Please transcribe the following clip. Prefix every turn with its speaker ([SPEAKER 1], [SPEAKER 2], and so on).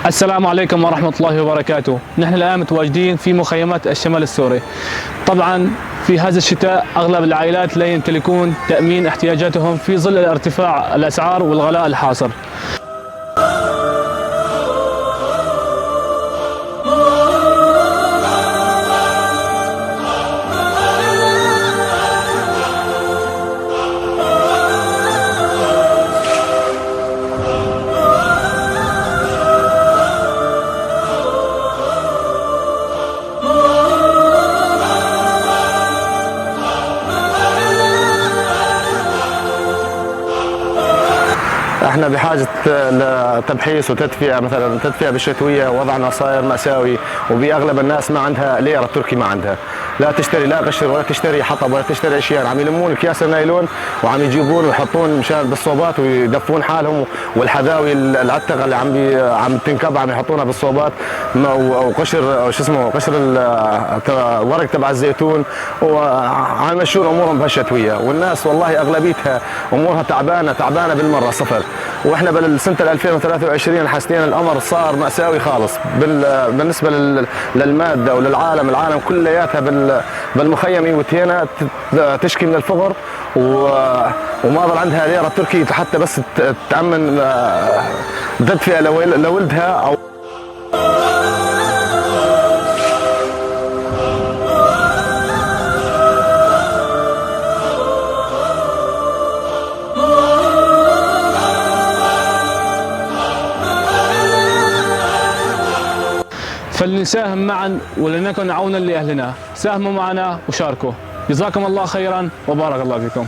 [SPEAKER 1] السلام عليكم ورحمة الله وبركاته. نحن الآن متواجدين في مخيمات الشمال السوري. طبعا في هذا الشتاء أغلب العائلات لا يمتلكون تأمين احتياجاتهم في ظل ارتفاع الأسعار والغلاء الحاصل.
[SPEAKER 2] احنا بحاجه لتبحيث وتدفئه، مثلا تدفئه بالشتويه وضعنا صاير ماساوي، وباغلب الناس ما عندها ليره تركي، ما عندها لا تشتري لا قشر ولا تشتري حطب ولا تشتري اشياء، عم يلمون اكياس النايلون وعم يجيبون ويحطون مشان بالصوبات ويدفون حالهم، والحذاوي العتقه اللي عم تنكب عم يحطونها بالصوبات، وقشر او شو اسمه قشر الورق تبع الزيتون، وعم يمشون امورهم بهالشتويه، والناس والله اغلبيتها امورها تعبانه بالمره صفر. واحنا بالسنه 2023 حاسين الامر صار ماساوي خالص بالنسبه للماده وللعالم، العالم كلياتها بالمخيم وتينا تشكي من الفقر، وما ضل عندها ليره تركي حتى بس تامن تدفئه لولدها او
[SPEAKER 1] فلنساهم معا ولنكن عونا لأهلنا. ساهموا معنا وشاركوا. جزاكم الله خيرا وبارك الله فيكم.